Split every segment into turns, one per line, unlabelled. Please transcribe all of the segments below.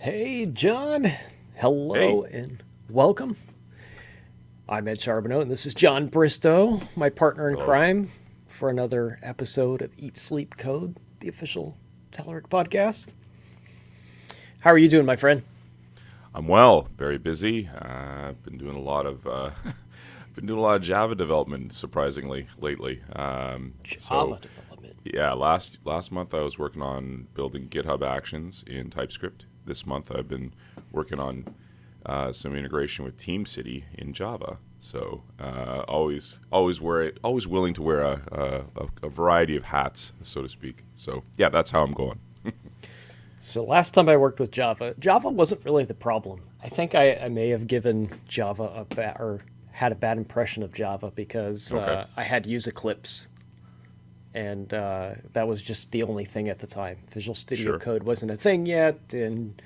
Hey, John.
Hey.
Hello and welcome. I'm Ed Charbeneau, and this is John Bristowe, my partner in
Hello.
crime, for another episode of Eat, Sleep, Code, the official Telerik podcast. How are you doing, my friend?
I'm well. Very busy. Been doing a lot of been doing a lot of Java development, surprisingly, lately.
Java development.
Yeah, last month I was working on building GitHub Actions in TypeScript. This month I've been working on some integration with TeamCity in Java. So always willing to wear a variety of hats, so to speak. So yeah, that's how I'm going.
So last time I worked with Java wasn't really the problem. I think I may have given Java or had a bad impression of Java because
Okay.
I had use Eclipse, and that was just the only thing at the time. Visual Studio
Sure.
Code wasn't a thing yet, and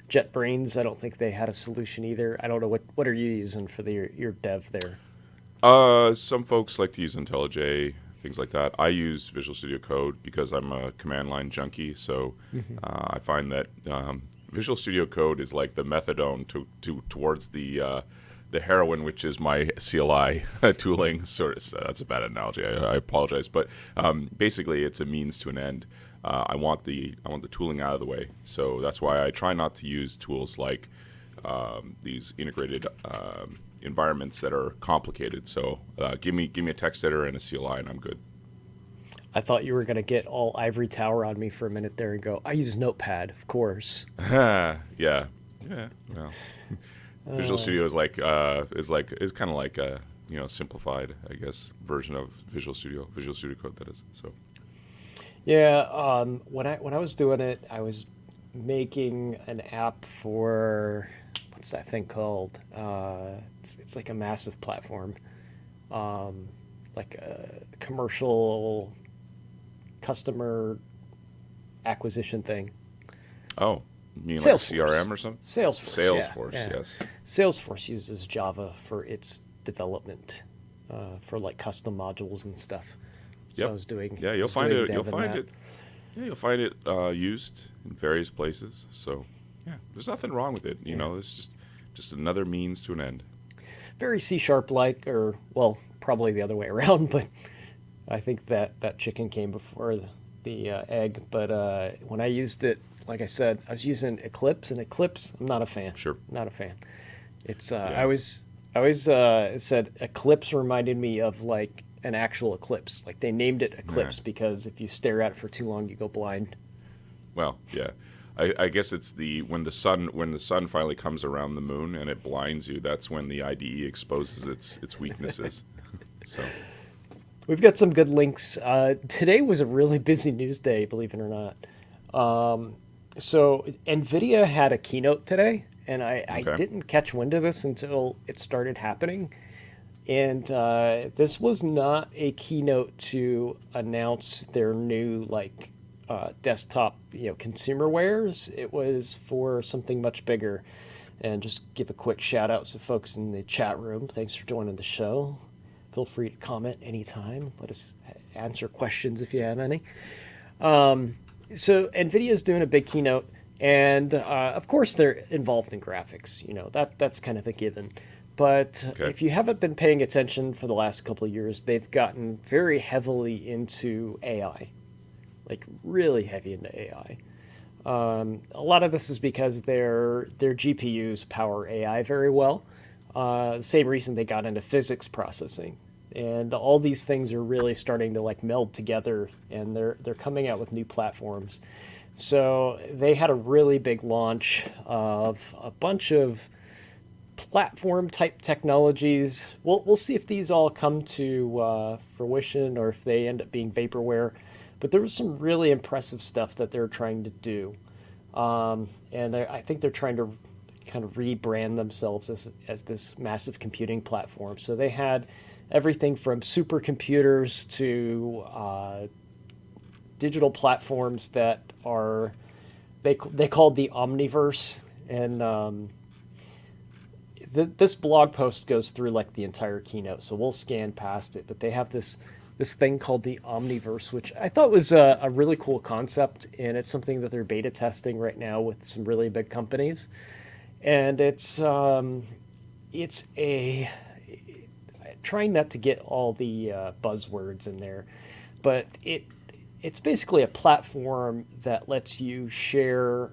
JetBrains, I don't think they had a solution either. I don't know what are you using for your dev there.
Some folks like to use IntelliJ, things like that. I use Visual Studio Code because I'm a command line junkie. So I find that Visual Studio Code is like the methadone towards the heroin, which is my CLI tooling. Sort of, that's a bad analogy. I apologize, but basically, it's a means to an end. I want the tooling out of the way. So that's why I try not to use tools like these integrated environments that are complicated. So give me a text editor and a CLI, and I'm good.
I thought you were going to get all ivory tower on me for a minute there and go, I use Notepad, of course.
Yeah, yeah. Well, Visual Studio is kind of like a simplified, I guess, version of Visual Studio Code, that is. So
Yeah, when I was doing it, I was making an app for what's that thing called? It's like a massive platform, like a commercial customer acquisition thing.
oh, you mean like
Salesforce.
CRM or something?
Salesforce. Yeah,
Salesforce,
yeah.
yes.
Salesforce uses Java for its development, for like custom modules and stuff. So I
Yep.
was doing
Yeah,
I
you'll
was
find
doing
it. You'll
dev in
find
that.
it. Yeah, you'll find it used in various places. So yeah, there's nothing wrong with it.
Yeah.
It's just another means to an end.
Very C sharp like, or well, probably the other way around, but I think that chicken came before the egg. But when I used it, like I said, I was using Eclipse, and Eclipse, I'm not a fan.
Sure.
Not a fan. It's
Yeah.
I always it said Eclipse reminded me of like an actual eclipse. Like they named it
Yeah.
Eclipse because if you stare at it for too long, you go blind.
Well, yeah. I guess it's when the sun finally comes around the moon and it blinds you. That's when the IDE exposes its weaknesses. So
We've got some good links. Today was a really busy news day, believe it or not. So Nvidia had a keynote today, and I
okay.
didn't catch wind of this until it started happening. And this was not a keynote to announce their new desktop consumer wares. It was for something much bigger. And just give a quick shout out to folks in the chat room. Thanks for joining the show. Feel free to comment anytime. Let us answer questions if you have any. So Nvidia is doing a big keynote, and of course they're involved in graphics. That's kind of a given. But
Okay.
if you haven't been paying attention for the last couple of years, they've gotten very heavily into AI, like really heavy into AI. A lot of this is because their GPUs power AI very well. The same reason they got into physics processing, and all these things are really starting to like meld together, and they're coming out with new platforms. So they had a really big launch of a bunch of platform type technologies. We'll see if these all come to fruition or if they end up being vaporware. But there was some really impressive stuff that they're trying to do, and I think they're trying to kind of rebrand themselves as this massive computing platform. So they had everything from supercomputers to digital platforms that are they called the Omniverse, and this blog post goes through like the entire keynote, so we'll scan past it. But they have this this thing called the Omniverse, which I thought was a really cool concept, and it's something that they're beta testing right now with some really big companies. And it's a trying not to get all the buzzwords in there, but it's basically a platform that lets you share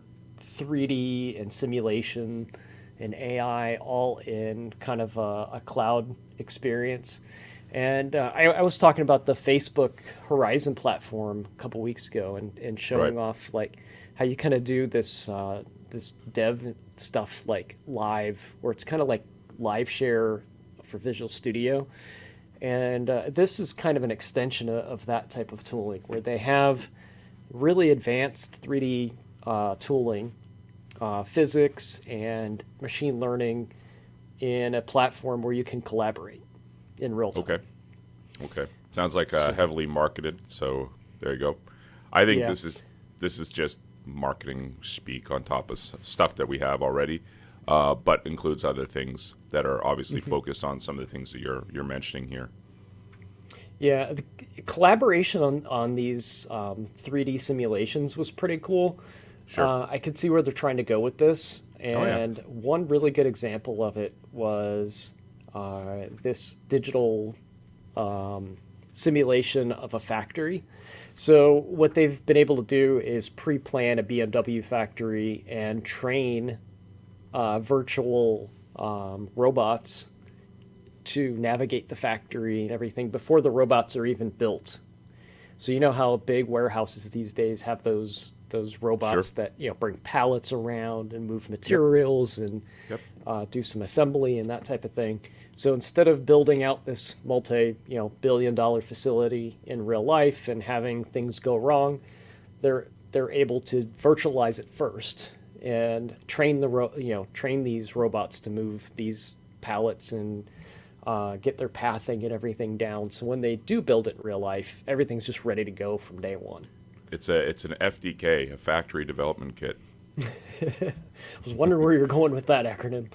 3D and simulation and AI all in kind of a cloud experience. And I was talking about the Facebook Horizon platform a couple weeks ago, and showing
Right.
off like how you kind of do this dev stuff like live, where it's kind of like live share for Visual Studio. And this is kind of an extension of that type of tooling, where they have really advanced 3D tooling, physics, and machine learning in a platform where you can collaborate in real time.
Okay. Okay. Sounds like heavily marketed. So there you go. I think
Yeah.
this is just marketing speak on top of stuff that we have already, but includes other things that are obviously focused on some of the things that you're mentioning here.
Yeah, the collaboration on these 3D simulations was pretty cool.
Sure.
I could see where they're trying to go with this,
Oh yeah.
and one really good example of it was this digital simulation of a factory. So what they've been able to do is pre-plan a BMW factory and train virtual robots to navigate the factory and everything before the robots are even built. So you know how big warehouses these days have those robots
Sure.
that bring pallets around and move
Yep.
materials and
Yep.
do some assembly and that type of thing. So instead of building out this multi-billion-dollar facility in real life and having things go wrong, they're able to virtualize it first and train these robots to move these pallets and get their pathing and everything down. So when they do build it in real life, everything's just ready to go from day one.
It's an FDK, a factory development kit.
I was wondering where you're going with that acronym.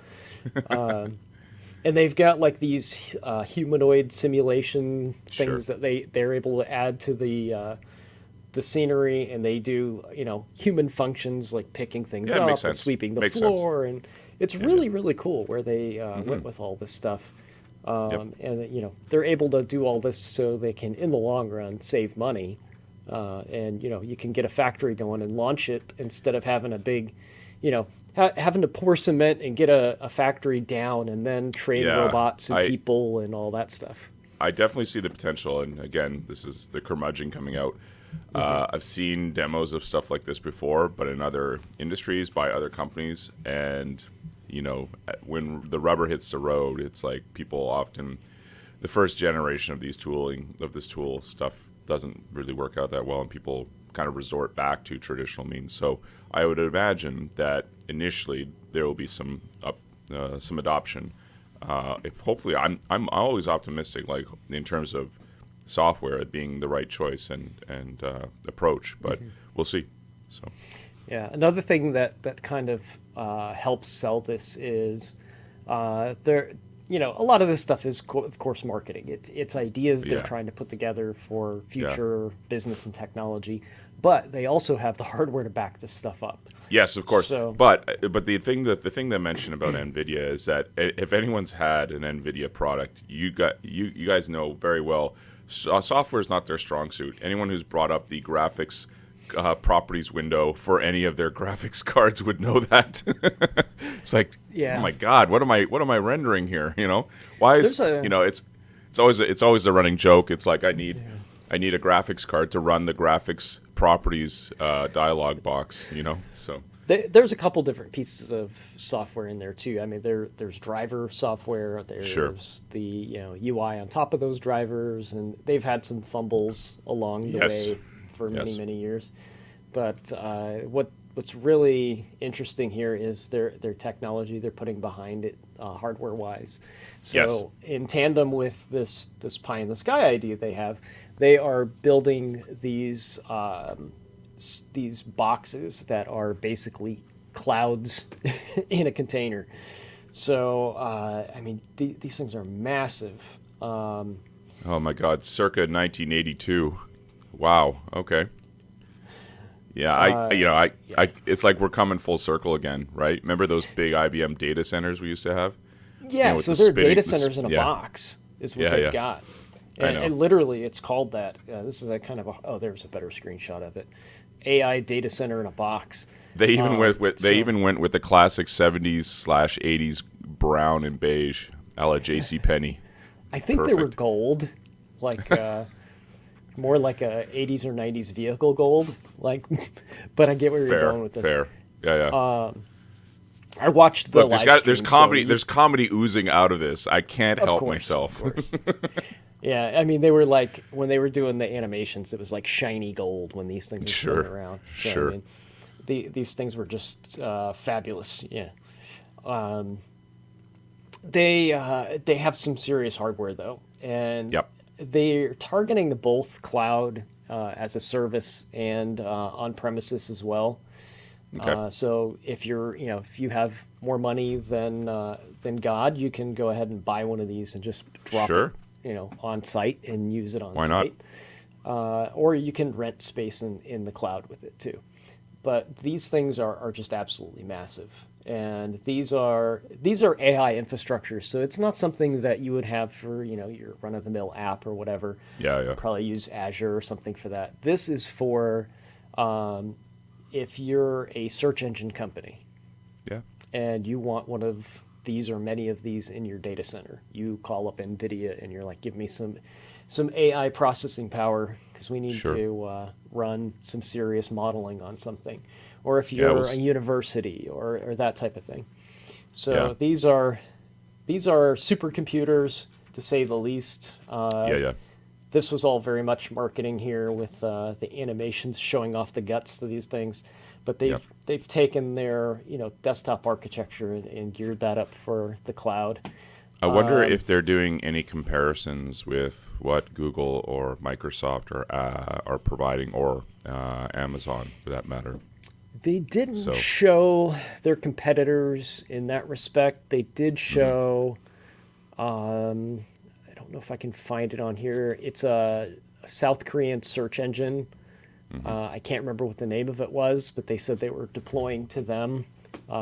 And they've got like these humanoid simulation things
Sure.
that they're able to add to the scenery, and they do human functions like picking things
Yeah, it
up
makes
and
sense.
sweeping the
Makes sense.
floor, and it's really really cool where they went with all this stuff.
Yep.
And they're able to do all this so they can, in the long run, save money. And you can get a factory going and launch it instead of having a big, having to pour cement and get a factory down and then train
Yeah.
robots and
I
people and all that stuff.
I definitely see the potential, and again, this is the curmudgeon coming out. I've seen demos of stuff like this before, but in other industries by other companies, and when the rubber hits the road, it's like people often, the first generation of this tool stuff doesn't really work out that well, and people kind of resort back to traditional means. So I would imagine that initially there will be some adoption. If hopefully, I'm always optimistic, like in terms of software being the right choice and approach, but we'll see. So
Yeah, another thing that kind of helps sell this is there. A lot of this stuff is, of course, marketing. It's ideas they're
Yeah.
trying to put together for
Yeah.
future business and technology, but they also have the hardware to back this stuff up.
Yes, of course.
So-
But the thing that mentioned about Nvidia is that if anyone's had an Nvidia product, you guys know very well, software is not their strong suit. Anyone who's brought up the graphics properties window for any of their graphics cards would know that. It's like,
Yeah.
oh my God, what am I rendering here? Why is
There's
it's always the running joke. It's like I need a graphics card to run the graphics properties dialog box. So
There's a couple different pieces of software in there too. I mean, there's driver software. There's
Sure.
the UI on top of those drivers, and they've had some fumbles along the
Yes.
way for many
Yes.
many years. But what's really interesting here is their technology they're putting behind it, hardware wise. So in tandem with this pie in the sky idea they are building these boxes that are basically clouds in a container. So I mean these things are massive.
Oh my God, circa 1982. Wow. Okay. Yeah,
Yeah.
it's like we're coming full circle again, right? Remember those big IBM data centers we used to have?
Yeah,
With
so
the
they're
spinning,
data centers in a
yeah,
box is what
yeah,
they've
yeah.
got.
I know.
And literally it's called that. This is a kind of a, oh, there's a better screenshot of it. AI data center in a box.
They
So
even went with the classic 70s/80s brown and beige, a la J.C. Penney.
I think they were
Perfect.
gold, like more like a 80s or 90s vehicle gold. Like, but I get where you're
Fair,
going with this.
fair. Yeah, yeah.
I watched the
Look,
live
there's
stream, so
comedy. There's comedy oozing out of this. I can't
of
help
course,
myself.
of course. Yeah, I mean, they were like when they were doing the animations, it was like shiny gold when these things were
Sure,
going around. So,
sure.
I mean, these things were just fabulous. Yeah. They have some serious hardware though, and
Yep.
they're targeting both cloud as a service and on premises as well.
Okay.
So if if you have more money than God, you can go ahead and buy one of these and just drop it,
Sure.
on site and use it on
Why not?
site. Or you can rent space in the cloud with it too. But these things are just absolutely massive. And these are AI infrastructures, so it's not something that you would have for your run-of-the-mill app or whatever.
Yeah, yeah.
You'd probably use Azure or something for that. This is for if you're a search engine company
Yeah.
and you want one of these or many of these in your data center, you call up Nvidia and you're like, give me some AI processing power because we need
Sure.
to run some serious modeling on something. Or if
Yeah, it
you're
was.
a university or that type of thing. So
Yeah.
these are supercomputers to say the least.
Yeah, yeah.
This was all very much marketing here with the animations showing off the guts to these things, but
Yep.
they've taken their desktop architecture and geared that up for the cloud.
I wonder if they're doing any comparisons with what Google or Microsoft are providing, or Amazon for that matter.
They didn't
So,
show their competitors in that respect. They did
mhm.
show. I don't know if I can find it on here. It's a South Korean search engine. I can't remember what the name of it was, but they said they were deploying to them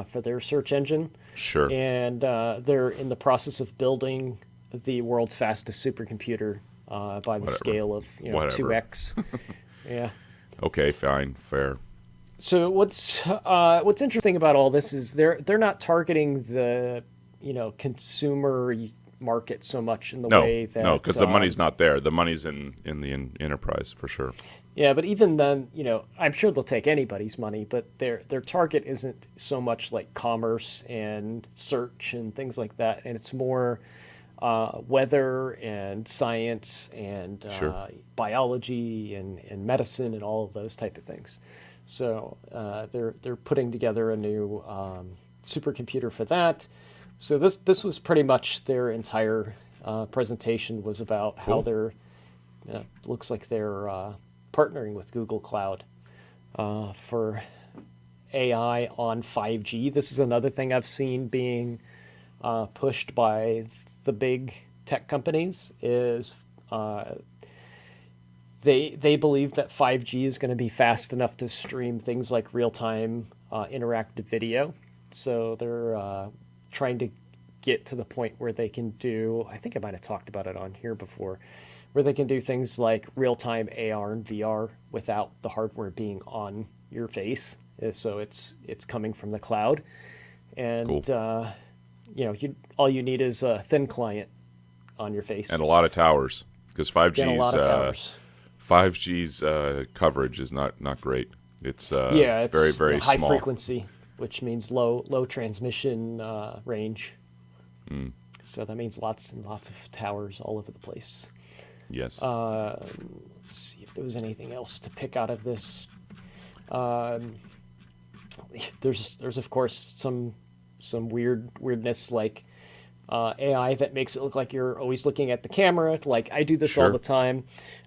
for their search engine.
Sure.
And they're in the process of building the world's fastest supercomputer by the
Whatever.
scale of
Whatever.
2x. Yeah.
Okay, fine, fair.
So what's interesting about all this is they're not targeting the consumer market so much in the
No,
way that
no, because the money's not there. The money's in the enterprise for sure.
yeah, but even then, I'm sure they'll take anybody's money, but their target isn't so much like commerce and search and things like that, and it's more weather and science and
Sure.
biology and medicine and all of those type of things. So they're putting together a new supercomputer for that. So this was pretty much their entire presentation was about how
Cool.
they're looks like they're partnering with Google Cloud for AI on 5G. This is another thing I've seen being pushed by the big tech companies is they believe that 5G is going to be fast enough to stream things like real-time interactive video. So they're trying to get to the point where they can do, I think I might have talked about it on here before, where they can do things like real-time AR and VR without the hardware being on your face. So it's coming from the cloud. And,
Cool.
all you need is a thin client on your face
And a lot of towers, because
and a lot of towers.
5G's coverage is not great. It's
Yeah, it's
very, very
high
small.
frequency, which means low transmission range.
Mm.
So that means lots and lots of towers all over the place.
Yes.
Let's see if there was anything else to pick out of this. There's of course some weirdness like AI that makes it look like you're always looking at the camera. Like I do this all
Sure.
the time.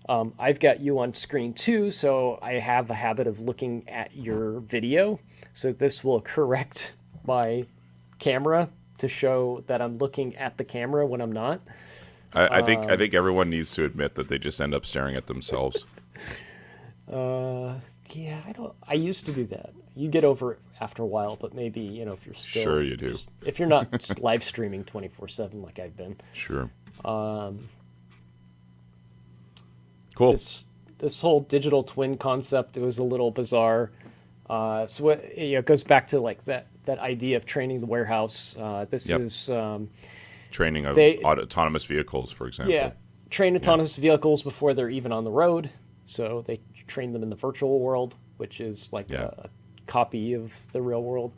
I've got you on screen too, so I have a habit of looking at your video. So this will correct my camera to show that I'm looking at the camera when I'm not.
I think everyone needs to admit that they just end up staring at themselves.
Yeah, I used to do that. You get over it after a while, but maybe, if you're still...
Sure you do.
If you're not just live streaming 24/7 like I've been.
Sure.
Cool. This whole digital twin concept, it was a little bizarre. So it goes back to like that idea of training the warehouse. This is...
training of autonomous vehicles, for example.
Yeah, train autonomous vehicles before they're even on the road. So they train them in the virtual world, which is like a copy of the real world.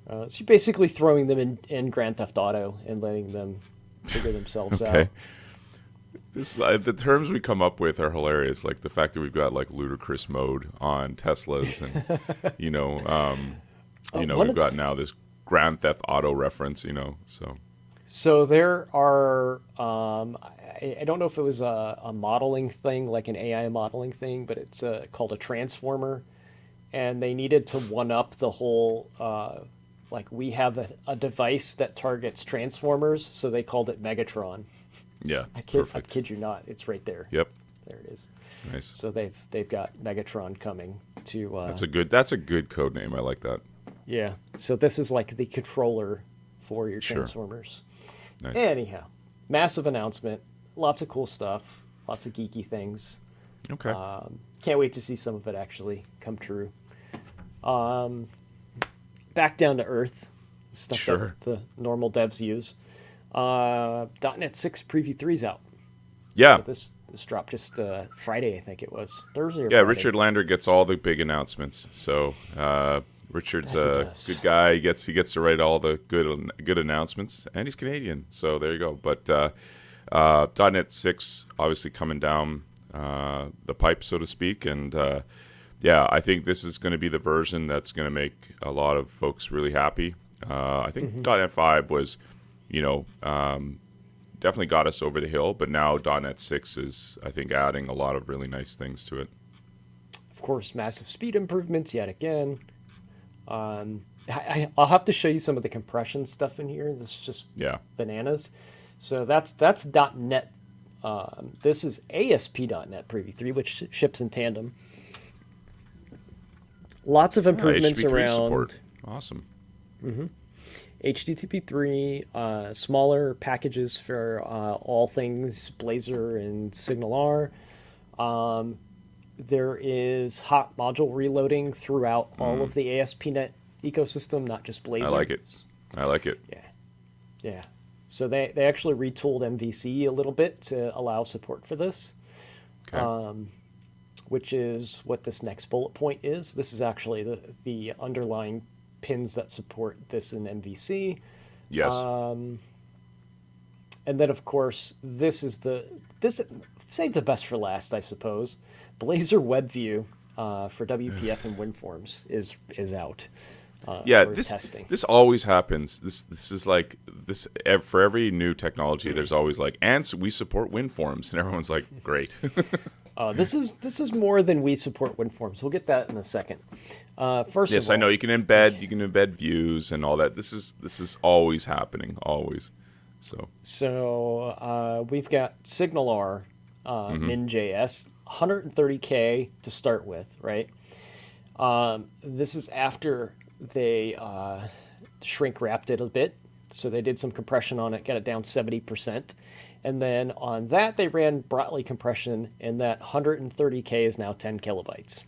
So you're basically throwing them in Grand Theft Auto and letting them figure themselves out.
The terms we come up with are hilarious. Like the fact that we've got like ludicrous mode on Teslas, and we've got now this Grand Theft Auto reference.
So there are, I don't know if it was a modeling thing, like an AI modeling thing, but it's called a transformer. And they needed to one-up the whole, like we have a device that targets transformers, so they called it Megatron.
Yeah,
I kid you not, it's right there.
Yep.
There it is.
Nice.
So they've got Megatron coming to...
That's a good code name. I like that.
Yeah. So this is like the controller for your transformers.
Nice.
Anyhow, massive announcement. Lots of cool stuff. Lots of geeky things.
Okay.
Can't wait to see some of it actually come true. Back down to earth. Stuff that the normal devs use. .NET 6 Preview 3 is out.
Yeah.
So this dropped just Friday, I think it was. Thursday or
Yeah,
Friday.
Richard Lander gets all the big announcements. So Richard's a good guy. He gets to write all the good announcements, and he's Canadian, so there you go. But .NET 6 obviously coming down the pipe, so to speak, and I think this is going to be the version that's going to make a lot of folks really happy. I think .NET 5 was, definitely got us over the hill, but now .NET 6 is, I think, adding a lot of really nice things to it.
Of course, massive speed improvements yet again. I'll have to show you some of the compression stuff in here. This is just bananas. So that's .NET. This is ASP.NET Preview 3, which ships in tandem. Lots of improvements around
support. Awesome.
HTTP 3, smaller packages for all things Blazor and SignalR. There is hot module reloading throughout all of the ASP.NET ecosystem, not just Blazor.
I like it.
Yeah. So they actually retooled MVC a little bit to allow support for this, which is what this next bullet point is. This is actually the underlying pins that support this in MVC.
Yes.
And then, of course, this save the best for last, I suppose. Blazor WebView for WPF and WinForms is out. For testing.
This always happens. This is like this for every new technology. There's always like, and we support WinForms, and everyone's like, great.
This is more than we support WinForms. We'll get that in a second. First,
yes,
of all,
I know you can embed views and all that. This is always happening, always.
So we've got SignalR, min.js, 130K to start with, right? This is after they shrink wrapped it a bit. So they did some compression on it, got it down 70%. And then on that, they ran Brotli compression, and that 130K is now 10 kilobytes.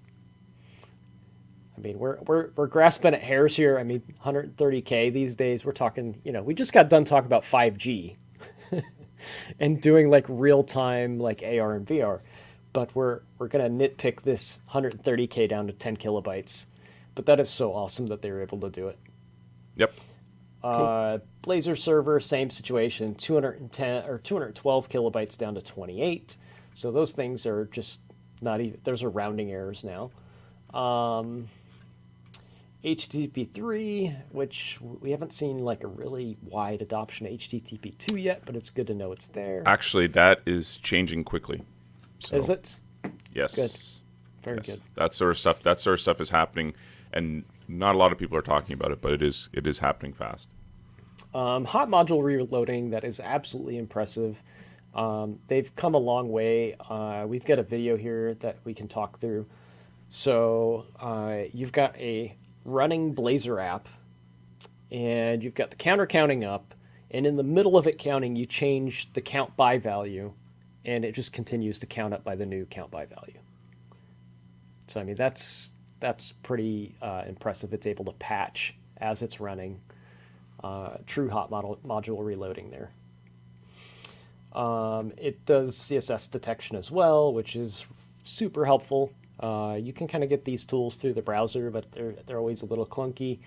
I mean, we're grasping at hairs here. I mean, 130K these days, we're talking, we just got done talking about 5G and doing like real time like AR and VR. But we're going to nitpick this 130K down to 10 kilobytes. But that is so awesome that they were able to do it.
Yep.
Cool. Blazor server, same situation, 210 or 212 kilobytes down to 28. So those things are just not even, those are rounding errors now. HTTP 3, which we haven't seen like a really wide adoption of HTTP 2 yet, but it's good to know it's there.
Actually, that is changing quickly. So,
is it?
Yes.
Good. Very good.
That sort of stuff is happening, and not a lot of people are talking about it, but it is happening fast.
Hot module reloading, that is absolutely impressive. They've come a long way. We've got a video here that we can talk through. So you've got a running Blazor app, and you've got the counter counting up, and in the middle of it counting, you change the count by value, and it just continues to count up by the new count by value. So I mean that's pretty impressive. It's able to patch as it's running. True hot module reloading there. It does CSS detection as well, which is super helpful. You can kind of get these tools through the browser, but they're always a little clunky.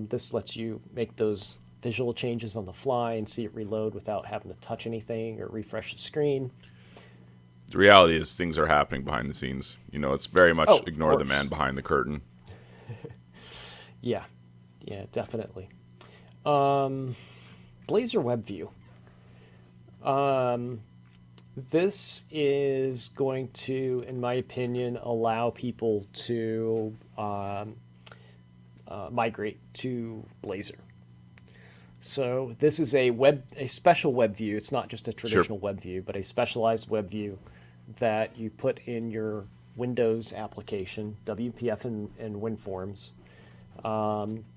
This lets you make those visual changes on the fly and see it reload without having to touch anything or refresh the screen.
The reality is things are happening behind the scenes. It's very much ignore the man behind the curtain.
Yeah, definitely. Blazor WebView. This is going to, in my opinion, allow people to migrate to Blazor. So this is a special web view. It's not just a traditional web view, but a specialized web view that you put in your Windows application, WPF and WinForms.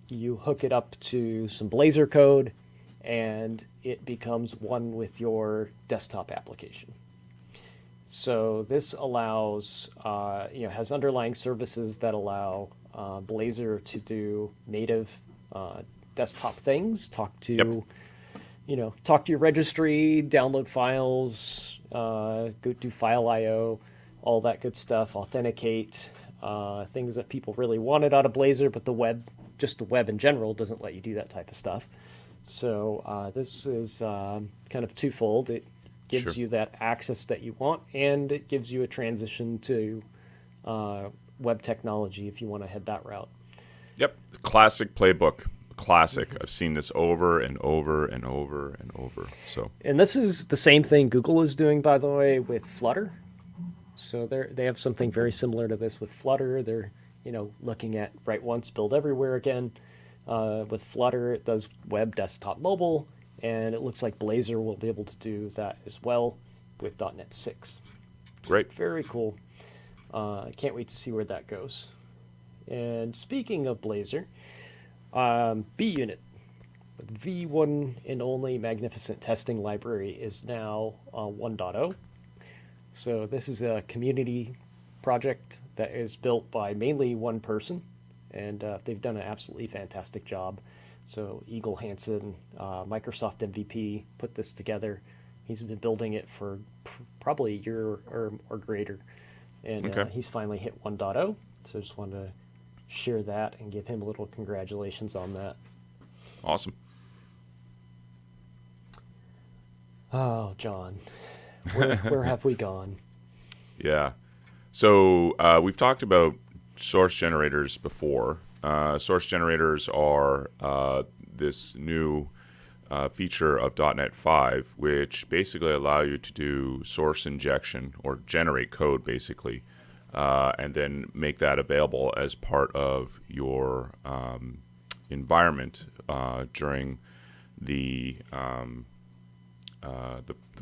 You hook it up to some Blazor code, and it becomes one with your desktop application. So this allows, has underlying services that allow Blazor to do native desktop things, talk to your registry, download files, go do file I/O, all that good stuff, authenticate, things that people really wanted out of Blazor, but the web in general doesn't let you do that type of stuff. So this is kind of twofold. It gives you that access that you want, and it gives you a transition to web technology if you want to head that route.
Yep, classic playbook. Classic. I've seen this over and over and over and over.
And this is the same thing Google is doing, by the way, with Flutter. So they have something very similar to this with Flutter. They're looking at write once, build everywhere again. With Flutter, it does web, desktop, mobile, and it looks like Blazor will be able to do that as well with .NET 6.
Great.
Very cool. I can't wait to see where that goes. And speaking of Blazor, BUnit, the one and only magnificent testing library, is now 1.0. So this is a community project that is built by mainly one person, and they've done an absolutely fantastic job. So Eagle Hansen, Microsoft MVP, put this together. He's been building it for probably a year or greater, and he's finally hit 1.0. So I just wanted to share that and give him a little congratulations on that.
Awesome.
Oh, John, where have we gone?
Yeah. So we've talked about source generators before. Source generators are this new feature of .NET 5, which basically allow you to do source injection or generate code, basically, and then make that available as part of your environment during the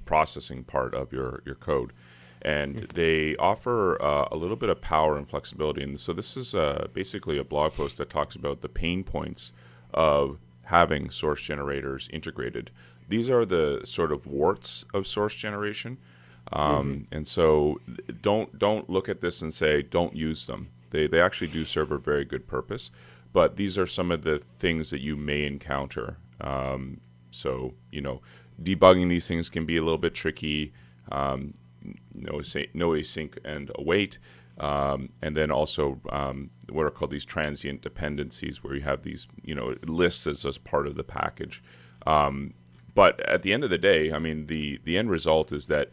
processing part of your code. And they offer a little bit of power and flexibility. And so this is basically a blog post that talks about the pain points of having source generators integrated. These are the sort of warts of source generation. And so don't look at this and say, don't use them. They actually do serve a very good purpose. But these are some of the things that you may encounter. So, debugging these things can be a little bit tricky. No async and await, and then also what are called these transient dependencies, where you have these lists as part of the package. But at the end of the day, I mean, the end result is that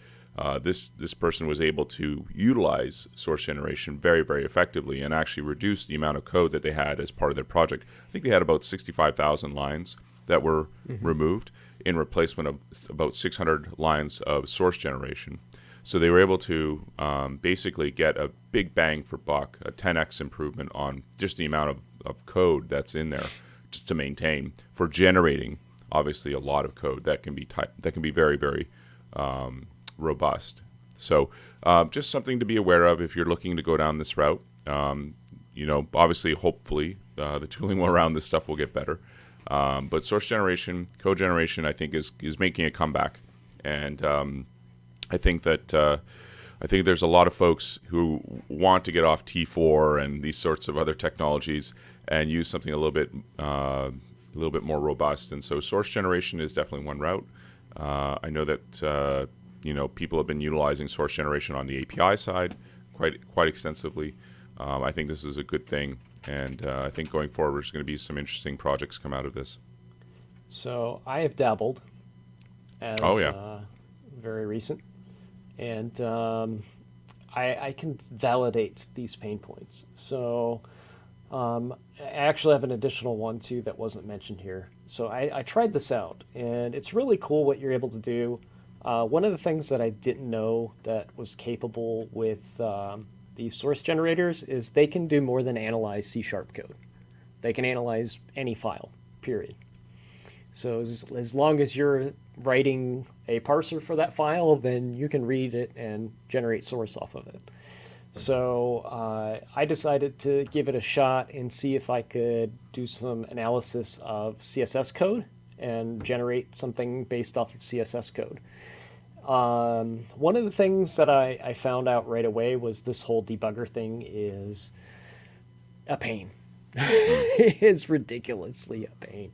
this person was able to utilize source generation very, very effectively and actually reduce the amount of code that they had as part of their project. I think they had about 65,000 lines that were removed in replacement of about 600 lines of source generation. So they were able to basically get a big bang for buck, a 10x improvement on just the amount of code that's in there to maintain for generating, obviously, a lot of code that can be very, very robust. So just something to be aware of if you're looking to go down this route. Obviously, hopefully, the tooling around this stuff will get better. But source generation, code generation, I think is making a comeback, and I think there's a lot of folks who want to get off T4 and these sorts of other technologies and use something a little bit more robust. And so source generation is definitely one route. I know that people have been utilizing source generation on the API side quite extensively. I think this is a good thing, and I think going forward there's going to be some interesting projects come out of this.
So I have dabbled as very recent, and I can validate these pain points. So I actually have an additional one too that wasn't mentioned here. So I tried this out, and it's really cool what you're able to do. One of the things that I didn't know that was capable with these source generators is they can do more than analyze C# code. They can analyze any file, period. So as long as you're writing a parser for that file, then you can read it and generate source off of it. So I decided to give it a shot and see if I could do some analysis of CSS code and generate something based off of CSS code. One of the things that I found out right away was this whole debugger thing is a pain. It's ridiculously a pain.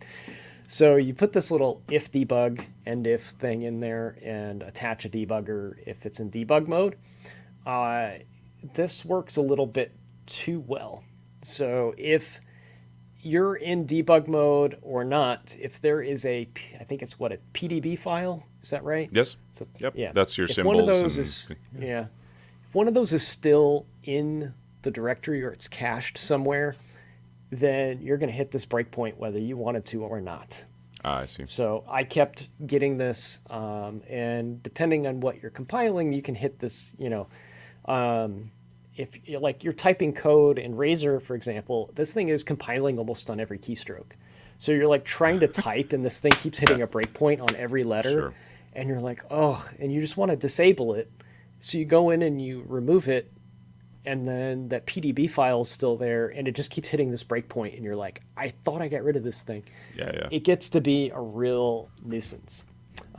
So you put this little if debug, end if thing in there and attach a debugger if it's in debug mode. This works a little bit too well. So if you're in debug mode or not, if there is I think it's a PDB file, is that right?
Yes.
So,
yep.
Yeah.
That's your
if
symbols.
One of those if one of those is still in the directory or it's cached somewhere, then you're going to hit this breakpoint whether you wanted to or not.
I see.
So I kept getting this, and depending on what you're compiling, you can hit this, if you're typing code in Razor, for example, this thing is compiling almost on every keystroke. So you're trying to type and this thing keeps hitting a breakpoint on every letter.
Sure.
And you're like, oh, and you just want to disable it. So you go in and you remove it, and then that PDB file is still there, and it just keeps hitting this breakpoint, and you're like, I thought I got rid of this thing.
Yeah.
It gets to be a real nuisance,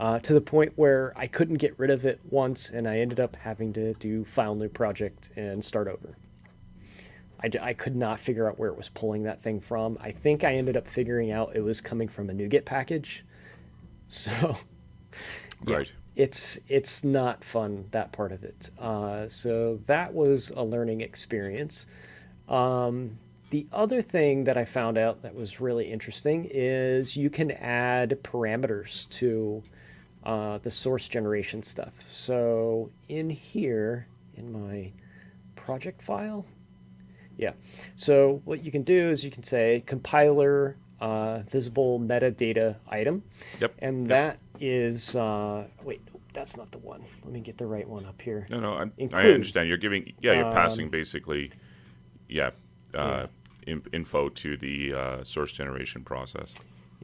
to the point where I couldn't get rid of it once, and I ended up having to do file new project and start over. I could not figure out where it was pulling that thing from. I think I ended up figuring out it was coming from a NuGet package. So, yeah.
Right.
It's not fun, that part of it. So that was a learning experience. The other thing that I found out that was really interesting is you can add parameters to the source generation stuff. So in here, in my project file, so what you can do is you can say compiler visible metadata item.
Yep.
And that is, wait, that's not the one. Let me get the right one up here.
No, I understand. You're giving, you're passing basically, info to the source generation process.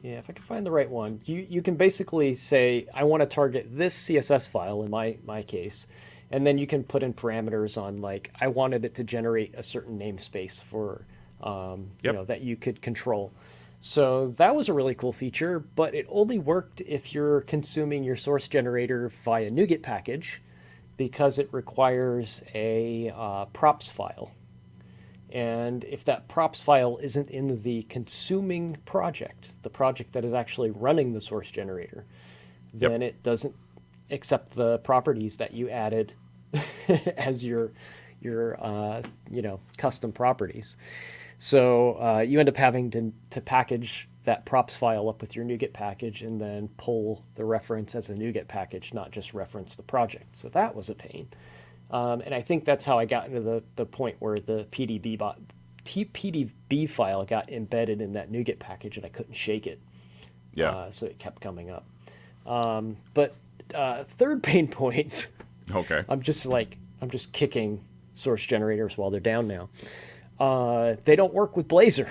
Yeah, if I can find the right one, you can basically say, I want to target this CSS file in my case, and then you can put in parameters on I wanted it to generate a certain namespace for, that you could control. So that was a really cool feature, but it only worked if you're consuming your source generator via NuGet package, because it requires a props file. And if that props file isn't in the consuming project, the project that is actually running the source generator, then it doesn't accept the properties that you added as your custom properties. So you end up having to package that props file up with your NuGet package and then pull the reference as a NuGet package, not just reference the project. So that was a pain. And I think that's how I got into the point where the PDB file got embedded in that NuGet package and I couldn't shake it.
Yeah.
So it kept coming up. But third pain point.
Okay.
I'm just kicking source generators while they're down now. They don't work with Blazor.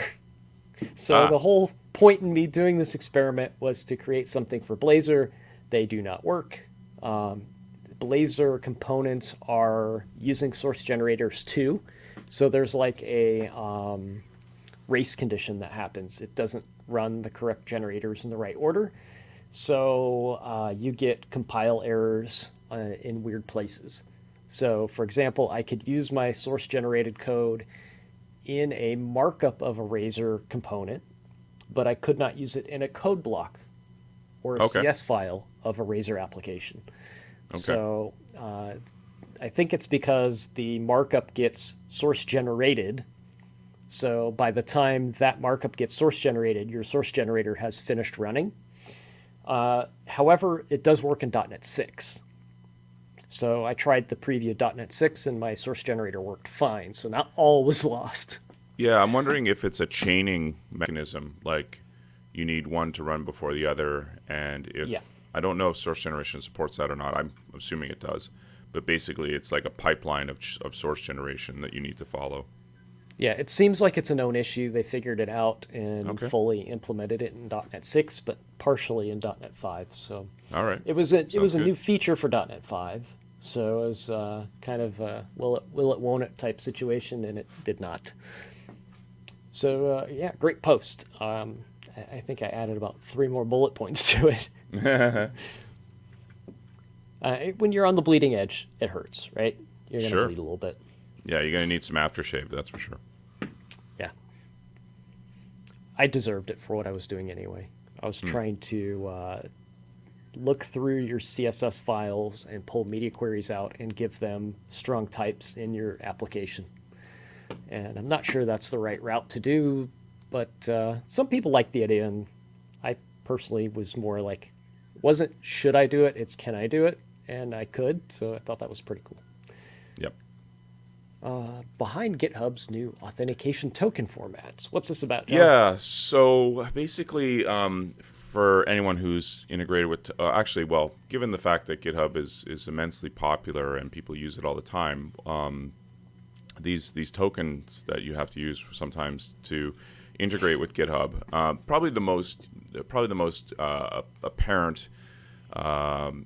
So the whole point in me doing this experiment was to create something for Blazor. They do not work. Blazor components are using source generators too. So there's like a race condition that happens. It doesn't run the correct generators in the right order. So you get compile errors in weird places. So for example, I could use my source generated code in a markup of a Razor component, but I could not use it in a code block or a
Okay.
CS file of a Razor application.
Okay.
So I think it's because the markup gets source generated. So by the time that markup gets source generated, your source generator has finished running. However, it does work in .NET 6. So I tried the preview .NET 6 and my source generator worked fine. So not all was lost.
Yeah, I'm wondering if it's a chaining mechanism, like you need one to run before the other, and if
Yeah.
I don't know if source generation supports that or not. I'm assuming it does, but basically it's like a pipeline of source generation that you need to follow.
Yeah, it seems like it's a known issue. They figured it out and
Okay.
fully implemented it in .NET 6, but partially in .NET 5. So
All right.
it was a
Sounds
new
good.
feature for .NET 5. So it was kind of a will it, won't it type situation, and it did not. So yeah, great post. I think I added about 3 more bullet points to it. When you're on the bleeding edge, it hurts, right? You're going to
Sure.
bleed a little bit.
Yeah, you're gonna need some aftershave, that's for sure.
Yeah. I deserved it for what I was doing anyway. I was trying to look through your CSS files and pull media queries out and give them strong types in your application. And I'm not sure that's the right route to do, but some people like the idea, and I personally was more like, wasn't should I do it, it's can I do it? And I could, so I thought that was pretty cool.
Yep.
Behind GitHub's new authentication token formats. What's this about, John?
Yeah, so basically, for anyone who's integrated with, actually, well, given the fact that GitHub is immensely popular and people use it all the time, these tokens that you have to use sometimes to integrate with GitHub, probably the most apparent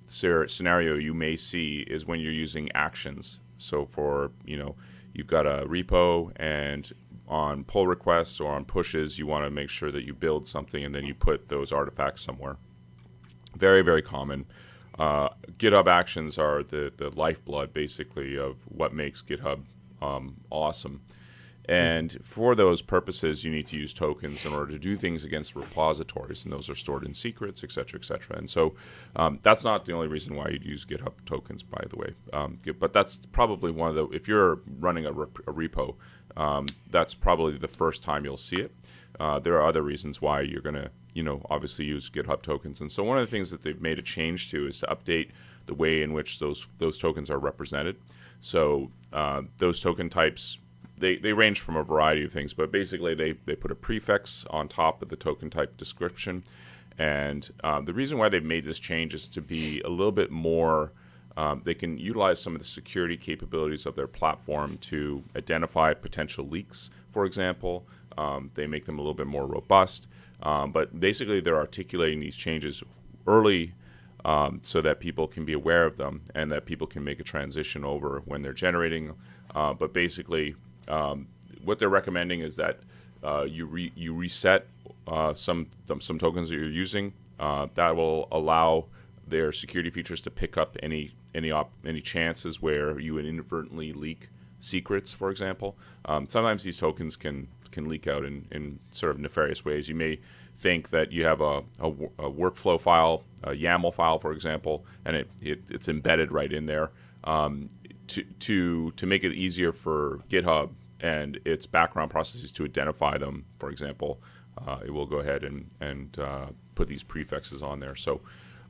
scenario you may see is when you're using actions. So for, you've got a repo, and on pull requests or on pushes, you want to make sure that you build something and then you put those artifacts somewhere. Very, very common. GitHub actions are the lifeblood, basically, of what makes GitHub awesome. And for those purposes, you need to use tokens in order to do things against repositories, and those are stored in secrets, et cetera, et cetera. And so that's not the only reason why you'd use GitHub tokens, by the way. But that's probably one of the, if you're running a repo, that's probably the first time you'll see it. There are other reasons why you're going to, obviously use GitHub tokens. And so one of the things that they've made a change to is to update the way in which those tokens are represented. So those token types, they range from a variety of things, but basically they put a prefix on top of the token type description. And the reason why they've made this change is to be a little bit more, they can utilize some of the security capabilities of their platform to identify potential leaks, for example. They make them a little bit more robust. But basically they're articulating these changes early so that people can be aware of them and that people can make a transition over when they're generating. But basically, what they're recommending is that you reset some tokens that you're using. That will allow their security features to pick up any chances where you would inadvertently leak secrets, for example. Sometimes these tokens can leak out in sort of nefarious ways. You may think that you have a workflow file, a YAML file, for example, and it's embedded right in there. To make it easier for GitHub and its background processes to identify them, for example, it will go ahead and put these prefixes on there. So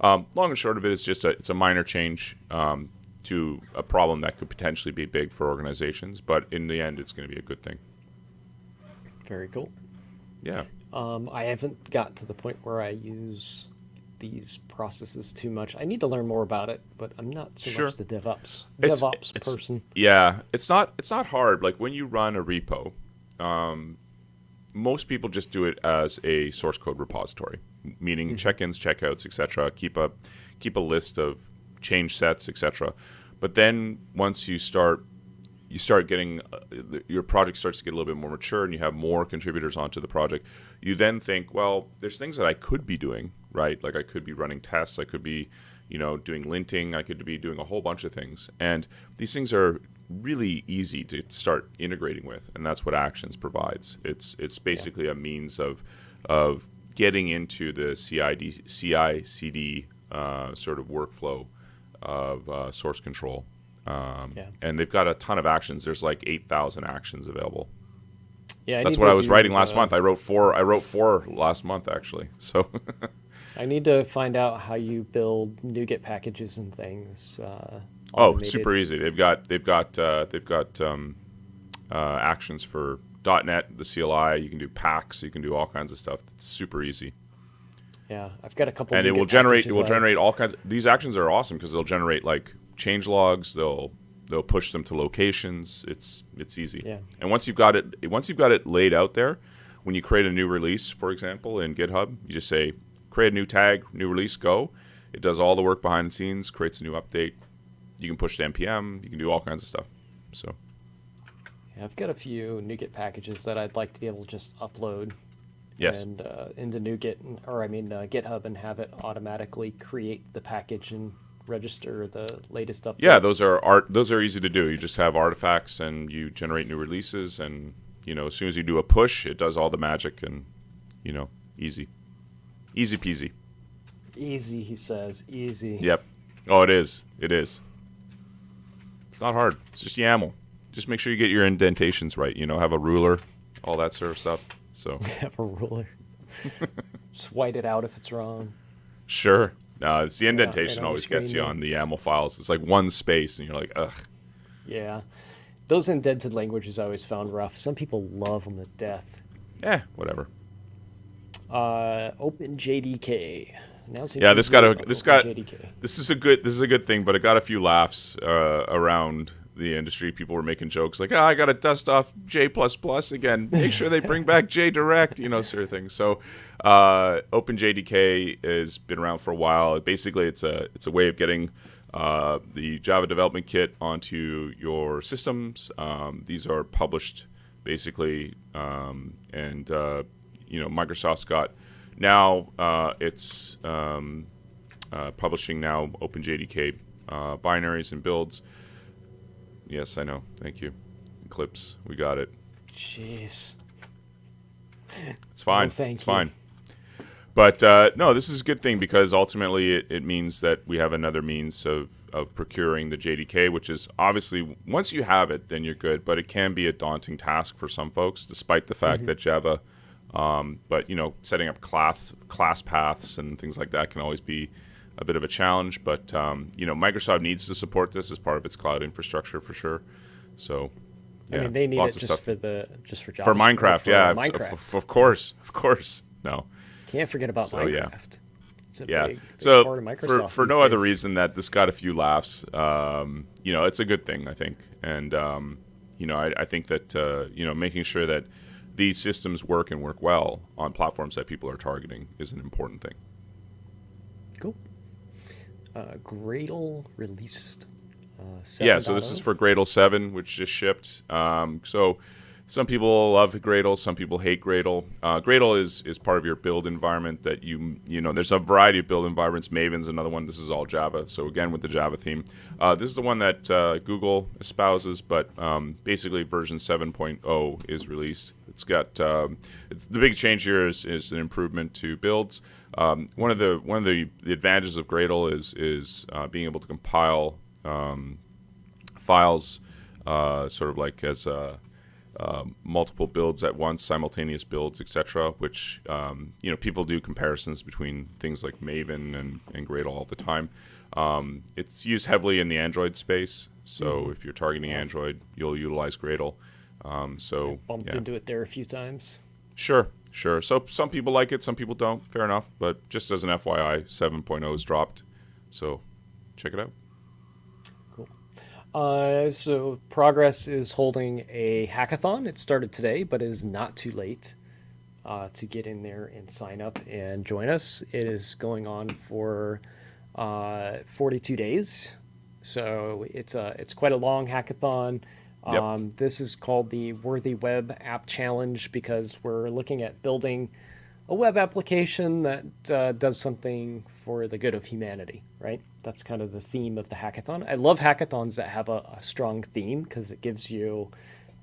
long and short of it is just it's a minor change to a problem that could potentially be big for organizations, but in the end, it's going to be a good thing.
Very cool.
Yeah.
I haven't got to the point where I use these processes too much. I need to learn more about it, but I'm not so
Sure.
much the DevOps
It's-
person.
Yeah, it's not hard. Like when you run a repo, most people just do it as a source code repository, meaning check-ins, checkouts, etc. Keep a list of change sets, etc. But then once you start getting your project starts to get a little bit more mature and you have more contributors onto the project, you then think, well, there's things that I could be doing, right? Like I could be running tests, I could be, doing linting, I could be doing a whole bunch of things. And these things are really easy to start integrating with, and that's what Actions provides. It's basically a means of getting into the CI/CD sort of workflow of source control. And they've got a ton of actions. There's like 8,000 actions available.
Yeah,
that's what I was writing last month. I wrote four last month actually. So
I need to find out how you build NuGet packages and things.
Super easy. They've got actions for .NET, the CLI. You can do packs. You can do all kinds of stuff. It's super easy.
Yeah, I've got a couple.
And it will generate all kinds. These actions are awesome because they'll generate like change logs. They'll push them to locations. It's easy.
Yeah.
And once you've got it laid out there, when you create a new release, for example, in GitHub, you just say create a new tag, new release, go. It does all the work behind the scenes, creates a new update. You can push to NPM. You can do all kinds of stuff. So.
Yeah, I've got a few NuGet packages that I'd like to be able to just upload.
Yes.
And into GitHub and have it automatically create the package and register the latest update.
Yeah, those are easy to do. You just have artifacts and you generate new releases, and as soon as you do a push, it does all the magic, and easy peasy.
Easy, he says. Easy.
Yep. Oh, it is. It's not hard. It's just YAML. Just make sure you get your indentations right. Have a ruler, all that sort of stuff. So
have a ruler. Just white it out if it's wrong.
Sure. No, it's the indentation always
screen,
gets you on the YAML files. It's like one space, and you're like, ugh.
Yeah. Those indented languages I always found rough. Some people love them to death.
Whatever.
OpenJDK.
Yeah, this is a good thing, but it got a few laughs around the industry. People were making jokes like, I got to dust off J++ again. Make sure they bring back JDirect, sort of thing. So OpenJDK has been around for a while. Basically, it's a way of getting the Java development kit onto your systems. These are published basically, and Microsoft's got now it's publishing now OpenJDK binaries and builds. Yes, I know. Thank you. Eclipse, we got it.
Jeez.
It's fine.
It's
fine. But no, this is a good thing because ultimately it means that we have another means of procuring the JDK, which is obviously, once you have it, then you're good. But it can be a daunting task for some folks, despite the fact that Java, but setting up class paths and things like that can always be a bit of a challenge. But Microsoft needs to support this as part of its cloud infrastructure for sure. So yeah,
they need
lots
it
of
just
stuff.
for Java.
For Minecraft, yeah,
Minecraft.
Of course. No.
Can't forget about Minecraft.
Yeah.
Big
so
part of Microsoft
for no other reason that this got a few laughs, it's a good thing, I think. And, I think that, making sure that these systems work and work well on platforms that people are targeting is an important thing.
Cool. Gradle released 7.
Yeah, so this is for Gradle 7, which just shipped. So some people love Gradle, some people hate Gradle. Gradle is part of your build environment that there's a variety of build environments. Maven's another one. This is all Java. So again, with the Java theme. This is the one that Google espouses, but basically version 7.0 is released. It's got the big change here is an improvement to builds. One of the advantages of Gradle is being able to compile files sort of like as multiple builds at once, simultaneous builds, etc. Which people do comparisons between things like Maven and Gradle all the time. It's used heavily in the Android space, so if you're targeting Android, you'll utilize Gradle. I
bumped into it there a few times.
Sure. So some people like it, some people don't. Fair enough. But just as an FYI, 7.0 is dropped, so check it out.
So Progress is holding a hackathon. It started today, but it is not too late to get in there and sign up and join us. It is going on for 42 days. So it's quite a long hackathon.
Yep.
This is called the Worthy Web App Challenge because we're looking at building a web application that does something for the good of humanity, right? That's kind of the theme of the hackathon. I love hackathons that have a strong theme because it gives you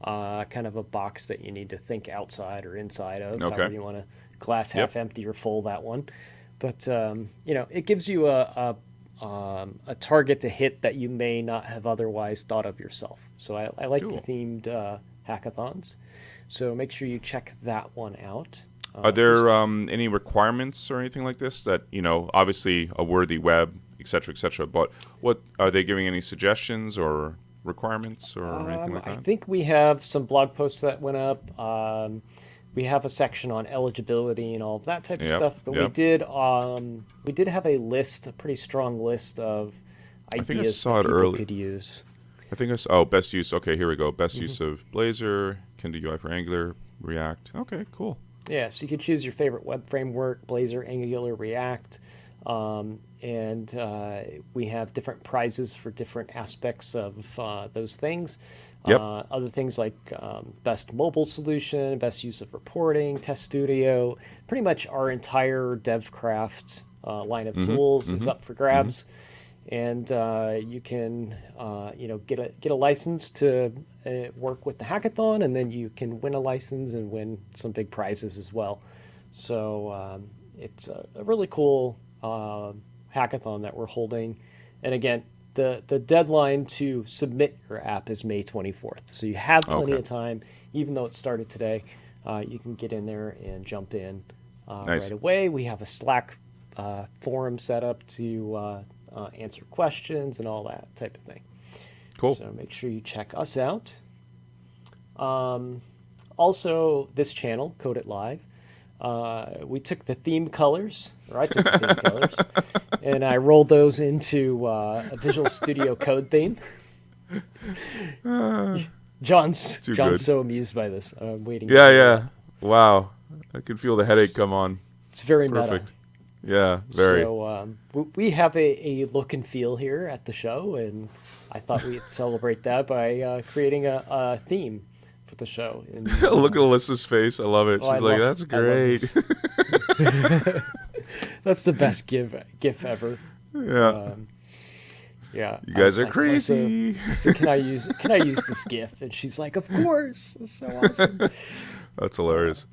kind of a box that you need to think outside or inside of,
Okay.
however you want to glass half
Yep.
empty or full that one. But it gives you a target to hit that you may not have otherwise thought of yourself. So I like the
Cool.
themed hackathons. So make sure you check that one out.
Are there any requirements or anything like this that, obviously a worthy web, et cetera, but what are they giving any suggestions or requirements or anything like
I
that?
think we have some blog posts that went up. We have a section on eligibility and all of that type of
Yep.
stuff. But
Yep.
we did have a pretty strong list of
I think I
ideas
saw
that
it
people
early.
could use.
I think best use. Okay, here we go. Best use of Blazor, can do UI for Angular, React. Okay, cool.
Yeah, so you could choose your favorite web framework, Blazor, Angular, React. And we have different prizes for different aspects of those things.
Yep.
Other things like best mobile solution, best use of reporting, Test Studio. Pretty much our entire DevCraft line of tools is up for grabs. And you can, get a license to work with the hackathon, and then you can win a license and win some big prizes as well. So it's a really cool hackathon that we're holding. And again, the deadline to submit your app is May 24th. So you have plenty
Okay.
of time, even though it started today. You can get in there and jump in
Nice.
right away. We have a Slack forum set up to answer questions and all that type of thing.
Cool.
So make sure you check us out. Also, this channel, Code It Live, we took the theme colors, or I took the theme colors, and I rolled those into a Visual Studio Code theme. John's
good.
so amused by this. I'm waiting.
Yeah,
for
yeah. Wow. I can feel the headache come on.
It's very
Perfect.
meta.
Yeah, very.
So we have a look and feel here at the show, and I thought we'd celebrate that by creating a theme for the show. And,
Look at Alyssa's face. I love it.
oh,
She's like, that's
I love
great.
this. That's the best GIF ever.
Yeah.
Yeah,
You
I
guys
was
are
like,
crazy.
I said, can I use this GIF? And she's like, of course. It's so awesome.
That's hilarious.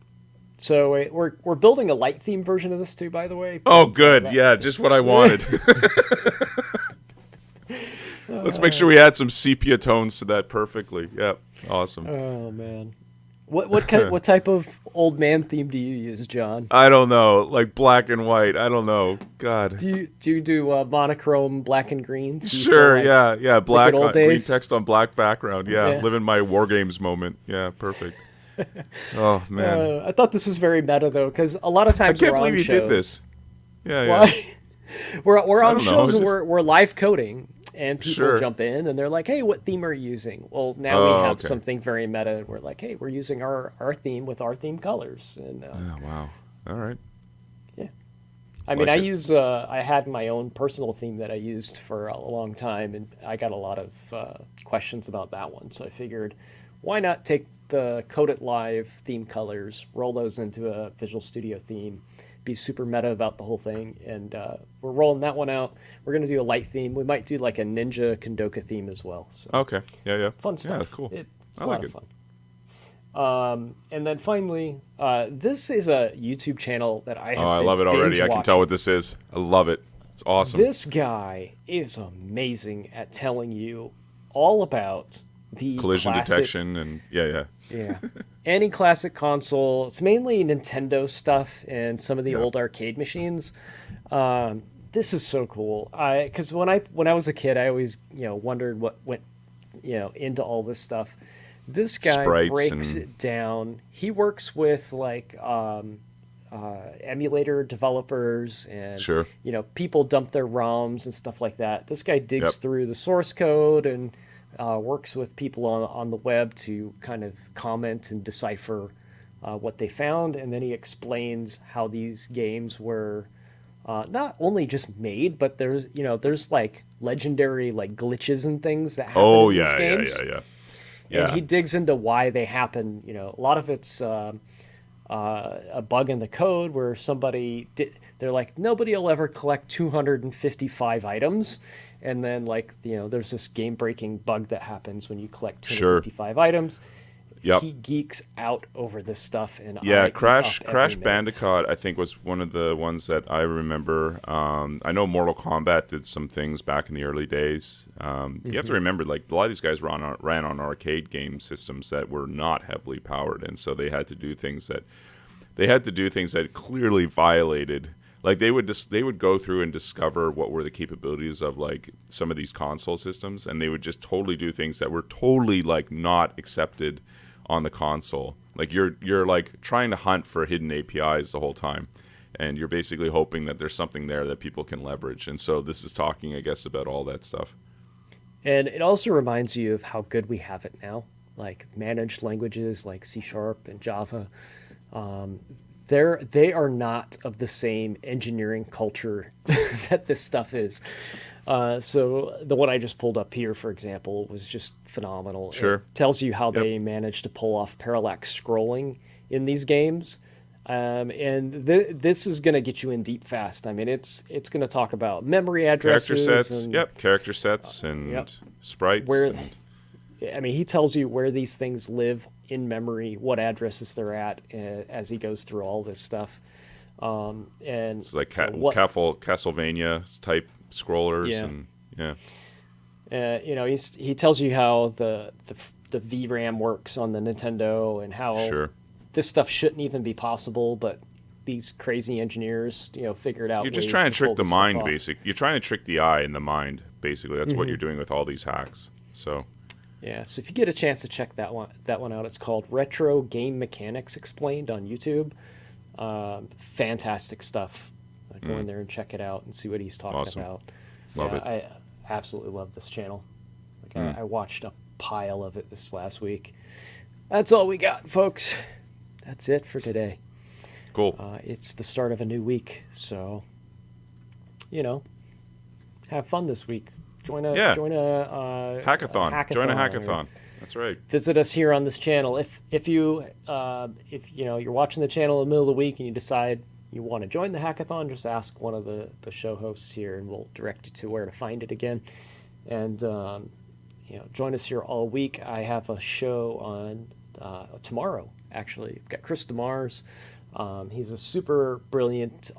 So we're building a light theme version of this too, by the way.
Oh, good. Yeah, just what I wanted. Let's make sure we add some sepia tones to that perfectly. Yep. Awesome.
Oh man, what type of old man theme do you use, John?
I don't know. Like black and white. I don't know. God.
Do you do monochrome black and green? Do you feel
Sure.
like
Yeah. Black
old
on, green
days?
text on black background. Yeah.
Yeah.
Living my War Games moment. Yeah. Perfect. Oh, man.
I thought this was very meta though, because a lot of
I
times
can't
we're on
believe you
shows.
did this. Yeah. Yeah.
Why? We're
I
on
don't know,
shows and
just-
we're live coding, and people
Sure.
jump in and they're like, "Hey, what theme are you using?" Well, now we
Oh,
have
okay.
something very meta. And we're like, "Hey, we're using our theme with our theme colors." And
Oh, wow. All right.
yeah, I mean,
Like
I
it.
use I had my own personal theme that I used for a long time, and I got a lot of questions about that one. So I figured, why not take the Code It Live theme colors, roll those into a Visual Studio theme, be super meta about the whole thing, and we're rolling that one out. We're gonna do a light theme. We might do like a Ninja Kondoka theme as well. So
Okay. Yeah. Yeah.
fun stuff.
Yeah. Cool.
It's
I
a
like
lot
it.
of fun. And then finally, this is a YouTube channel that I have
Oh, I
been
love it already.
binge
I can tell
watching.
what this is. I love it. It's awesome.
This guy is amazing at telling you all about the
Collision
classic,
detection and yeah.
yeah, any classic console. It's mainly Nintendo stuff and some of the
Yep.
old arcade machines. This is so cool. Because when I was a kid, I always wondered what went into all this stuff. This guy
Sprites
breaks
and-
it down. He works with like emulator developers and
Sure.
people dump their ROMs and stuff like that. This guy digs
Yep.
through the source code and works with people on the web to kind of comment and decipher what they found, and then he explains how these games were not only just made, but there's like legendary like glitches and things that happen
Oh,
in these
yeah, yeah,
games.
yeah, yeah.
And
Yeah,
he digs into why they happen. A lot of it's a bug in the code where they're like, nobody will ever collect 255 items. And then, like, there's this game breaking bug that happens when you collect
sure.
255 items.
Yep.
He geeks out over this stuff, and
Yeah,
I eat up every
Crash
minute.
Bandicoot, I think, was one of the ones that I remember. I know Mortal Kombat did some things back in the early days. You have to remember, like, a lot of these guys ran on arcade game systems that were not heavily powered, and so they had to do things that clearly violated. Like they would go through and discover what were the capabilities of like some of these console systems, and they would just totally do things that were totally like not accepted on the console. Like you're like trying to hunt for hidden APIs the whole time, and you're basically hoping that there's something there that people can leverage. And so this is talking, I guess, about all that stuff.
And it also reminds you of how good we have it now. Like managed languages like C# and Java. They are not of the same engineering culture that this stuff is. So the one I just pulled up here, for example, was just phenomenal.
Sure.
It tells you how
Yep.
they managed to pull off parallax scrolling in these games. And this is going to get you in deep fast. I mean, it's going to talk about memory
Character
addresses.
sets.
And,
Yep. Character sets and
yep.
sprites.
Where,
And
I mean, he tells you where these things live in memory, what addresses they're at, as he goes through all this stuff. And
it's like Castlevania type scrollers.
Yeah.
And yeah.
He tells you how the VRAM works on the Nintendo and how
Sure.
this stuff shouldn't even be possible, but these crazy engineers, figured out.
You're just
ways
trying to
pull
trick the
this stuff
mind,
off.
basically. You're trying to trick the eye and the mind, basically. That's what you're doing with all these hacks. So,
Yeah, so if you get a chance to check that one out, it's called Retro Game Mechanics Explained on YouTube. Fantastic stuff. Go in there and check it out and see what he's talking
Awesome.
about.
Love it.
I absolutely love this channel. Like I watched a pile of it this last week. That's all we got, folks. That's it for today.
cool.
It's the start of a new week, so have fun this week. Join a
Hackathon. Join a
or
hackathon. That's right.
visit us here on this channel. If you're watching the channel in the middle of the week and you decide you want to join the hackathon, just ask one of the show hosts here, and we'll direct you to where to find it again. And join us here all week. I have a show on tomorrow. Actually, I've got Chris DeMars. He's a super brilliant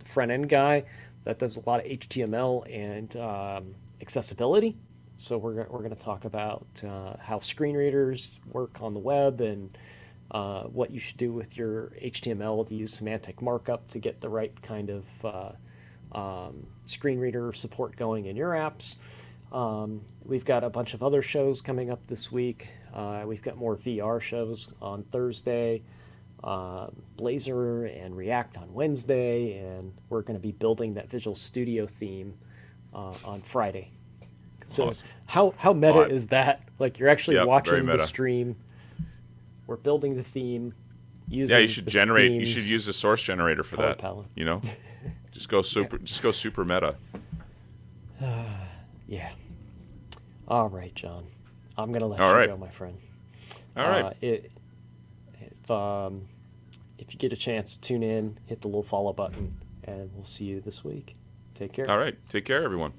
front end guy that does a lot of HTML and accessibility. So we're going to talk about how screen readers work on the web and what you should do with your HTML to use semantic markup to get the right kind of screen reader support going in your apps. We've got a bunch of other shows coming up this week. We've got more VR shows on Thursday, Blazor and React on Wednesday, and we're going to be building that Visual Studio theme on Friday. So
Awesome.
how meta
Alright.
is that? Like you're actually
Yep, very
watching the
meta.
stream. We're building the theme. Using
Yeah, you should
the
generate. You
themes,
should use a source generator for
color
that.
palette.
Just go super. Just go super meta.
Yeah. All right, John. I'm gonna let
All
you
right.
go, my friend.
All right.
If you get a chance, tune in, hit the little follow button, and we'll see you this week. Take care.
All right. Take care, everyone.